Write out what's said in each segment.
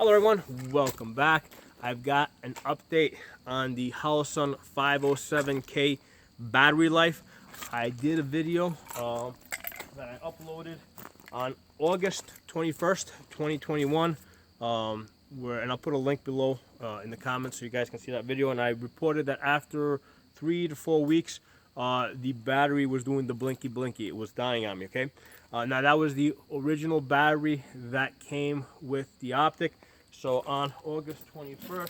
Hello everyone, welcome back. I've got an update on the Holosun 507K battery life. I did a video that I uploaded on August 21st, 2021, and I'll put a link below in the comments so you guys can see that video. And I reported that after 3 to 4 weeks, the battery was doing the blinky blinky. It was dying on me, okay? Now that was the original battery that came with the Optic. So on August 21st,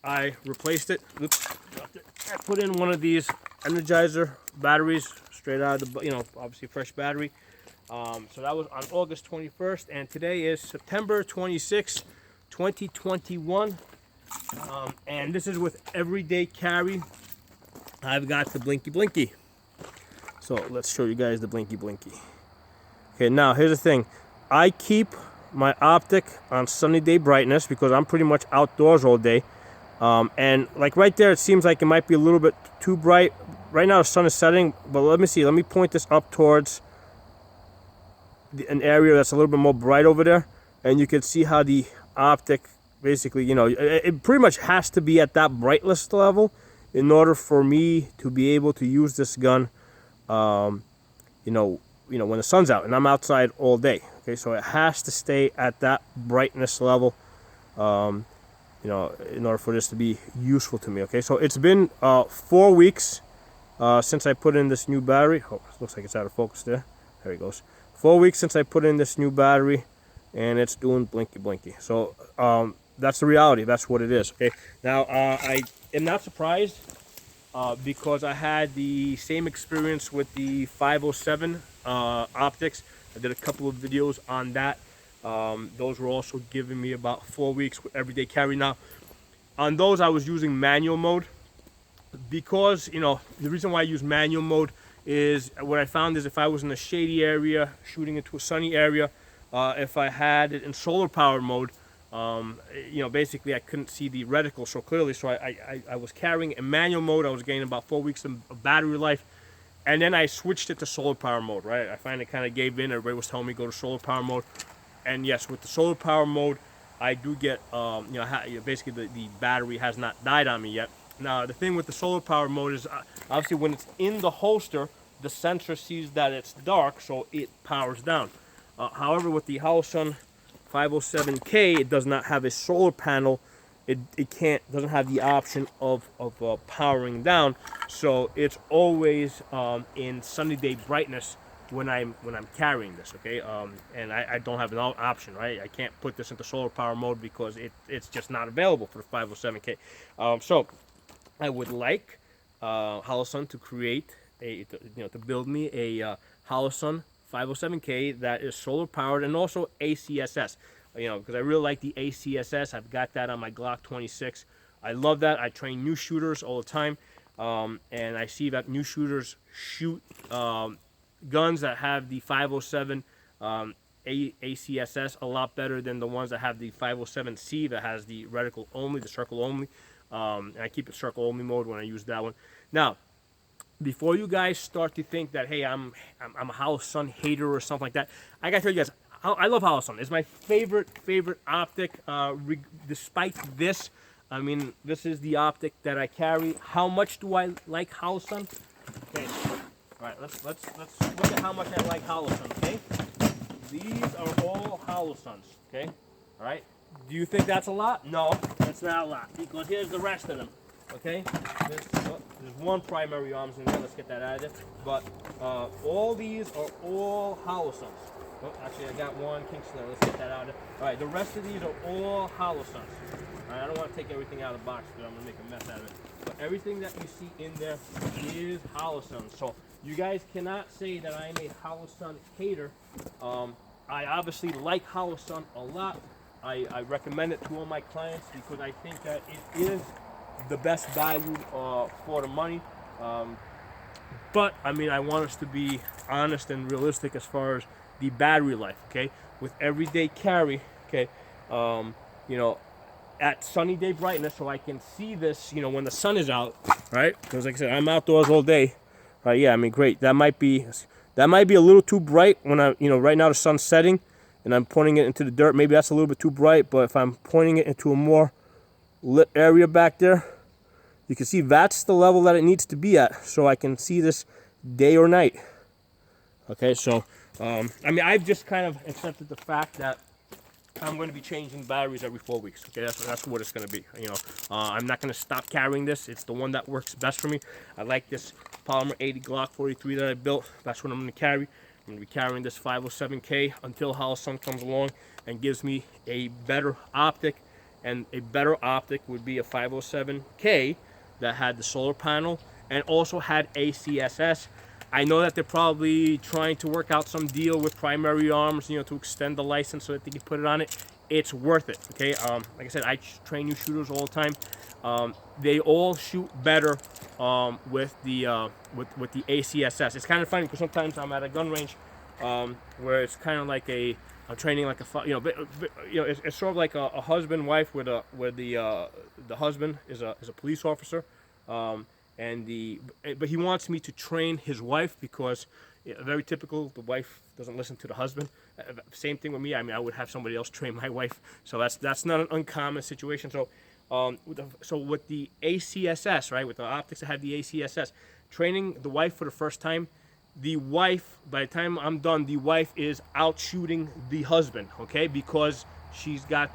I replaced it. Oops, dropped it. I put in one of these Energizer batteries straight out of the, obviously fresh battery. So that was on August 21st, and today is September 26, 2021. And this is with everyday carry. I've got the blinky blinky. So let's show you guys the blinky blinky. Okay, now here's the thing. I keep my Optic on sunny day brightness because I'm pretty much outdoors all day. And like right there, it seems like it might be a little bit too bright. Right now the sun is setting, but let me see. Let me point this up towards an area that's a little bit more bright over there. And you can see how the Optic basically, it pretty much has to be at that brightness level in order for me to be able to use this gun, when the sun's out and I'm outside all day. Okay, so it has to stay at that brightness level, in order for this to be useful to me. Okay, so it's been 4 weeks since I put in this new battery. Oh, it looks like it's out of focus there. There it goes. 4 weeks since I put in this new battery, and it's doing blinky blinky. So that's the reality. That's what it is. Okay, now I am not surprised because I had the same experience with the 507 optics. I did a couple of videos on that. Those were also giving me about 4 weeks with everyday carry. Now, on those I was using manual mode because, the reason why I use manual mode is what I found is if I was in a shady area, shooting into a sunny area, if I had it in solar power mode, basically I couldn't see the reticle so clearly. So I was carrying in manual mode. I was getting about 4 weeks of battery life. And then I switched it to solar power mode, right? I finally kind of gave in. Everybody was telling me go to solar power mode. And yes, with the solar power mode, I do get, basically the battery has not died on me yet. Now, the thing with the solar power mode is, obviously when it's in the holster, the sensor sees that it's dark, so it powers down. However, with the Holosun 507K, it does not have a solar panel. It doesn't have the option of powering down, so it's always in sunny day brightness when I'm carrying this. Okay, and I don't have an option, right? I can't put this into solar power mode because it's just not available for the 507K. So I would like Holosun to create to build me a Holosun 507K that is solar powered and also ACSS. Because I really like the ACSS. I've got that on my Glock 26. I love that. I train new shooters all the time. And I see that new shooters shoot guns that have the 507 ACSS a lot better than the ones that have the 507C that has the reticle only, the circle only. And I keep it circle only mode when I use that one. Now, before you guys start to think that, hey, I'm a Holosun hater or something like that, I gotta tell you guys, I love Holosun. It's my favorite optic. Despite this, I mean, this is the optic that I carry. How much do I like Holosun? Okay, all right. Let's look at how much I like Holosun. Okay, these are all Holosuns. Okay, all right. Do you think that's a lot? No, that's not a lot because here's the rest of them. Okay, there's one primary arms in there. Let's get that out of there. But all these are all Holosuns. Oh, actually, I got one Kingston. Let's get that out of there. All right, the rest of these are all Holosuns. All right, I don't want to take everything out of the box because I'm going to make a mess out of it. But everything that you see in there is Holosun. So you guys cannot say that I'm a Holosun hater. I obviously like Holosun a lot. I recommend it to all my clients because I think that it is the best value for the money. But, I mean, I want us to be honest and realistic as far as the battery life, okay? With everyday carry, okay, at sunny day brightness, so I can see this, when the sun is out, right? Because like I said, I'm outdoors all day. Yeah, I mean, great. That might be a little too bright when right now the sun's setting, and I'm pointing it into the dirt, maybe that's a little bit too bright, but if I'm pointing it into a more lit area back there, you can see that's the level that it needs to be at, so I can see this day or night. Okay, so I mean, I've just kind of accepted the fact that I'm going to be changing batteries every 4 weeks. Okay, that's what it's going to be. You know, I'm not going to stop carrying this. It's the one that works best for me. I like this Polymer 80 Glock 43 that I built. That's what I'm going to carry. I'm going to be carrying this 507K until Holosun comes along and gives me a better optic. And a better optic would be a 507K that had the solar panel and also had ACSS. I know that they're probably trying to work out some deal with Primary Arms, you know, to extend the license so that they can put it on it. It's worth it, okay? Like I said, I train new shooters all the time. They all shoot better with the ACSS. It's kind of funny because sometimes I'm at a gun range where it's kind of like I'm training like it's sort of like a husband wife where the husband is a police officer. But he wants me to train his wife because very typical, the wife doesn't listen to the husband. Same thing with me. I mean, I would have somebody else train my wife, so that's not an uncommon situation. So with the ACSS, right, with the optics that have the ACSS, training the wife for the first time, the wife, by the time I'm done, the wife is out shooting the husband, okay, because she's got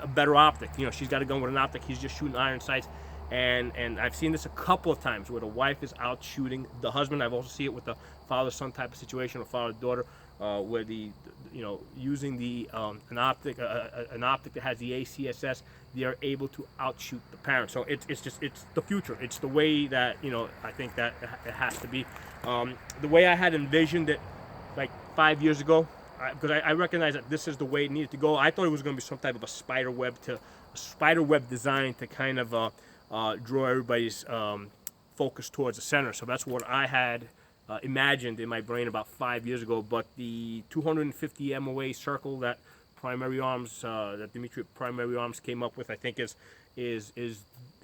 a better optic. You know, she's got a gun with an optic. He's just shooting iron sights. And I've seen this a couple of times where the wife is out shooting the husband. I've also seen it with the father-son type of situation or father-daughter, where using an optic that has the ACSS, they are able to outshoot the parent. So it's the future. It's the way that I think that it has to be. The way I had envisioned it like 5 years ago, because I recognize that this is the way it needed to go. I thought it was going to be some type of a spider web design to kind of draw everybody's focus towards the center. So that's what I had imagined in my brain about 5 years ago. But the 250 MOA circle that Primary Arms, that Dimitri Primary Arms came up with, I think is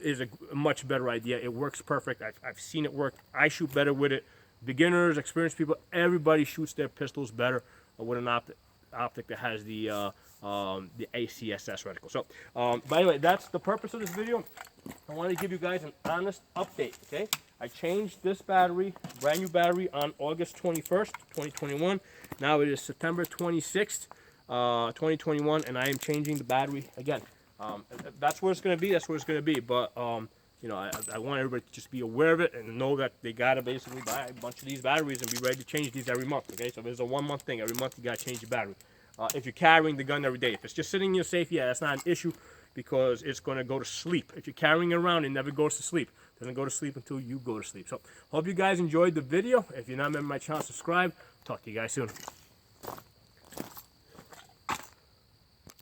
a much better idea. It works perfect. I've seen it work. I shoot better with it. Beginners, experienced people, everybody shoots their pistols better with an optic that has the ACSS reticle. So, by the way, that's the purpose of this video. I want to give you guys an honest update, okay? I changed this battery, brand new battery, on August 21st, 2021. Now it is September 26th, 2021, and I am changing the battery again. That's where it's going to be. That's where it's going to be. But, I want everybody to just be aware of it and know that they got to basically buy a bunch of these batteries and be ready to change these every month, okay? So there's a 1 month thing. Every month you got to change your battery. If you're carrying the gun every day. If it's just sitting in your safe, yeah, that's not an issue because it's going to go to sleep. If you're carrying it around, it never goes to sleep. It doesn't go to sleep until you go to sleep. So, hope you guys enjoyed the video. If you're not a member of my channel, subscribe. Talk to you guys soon.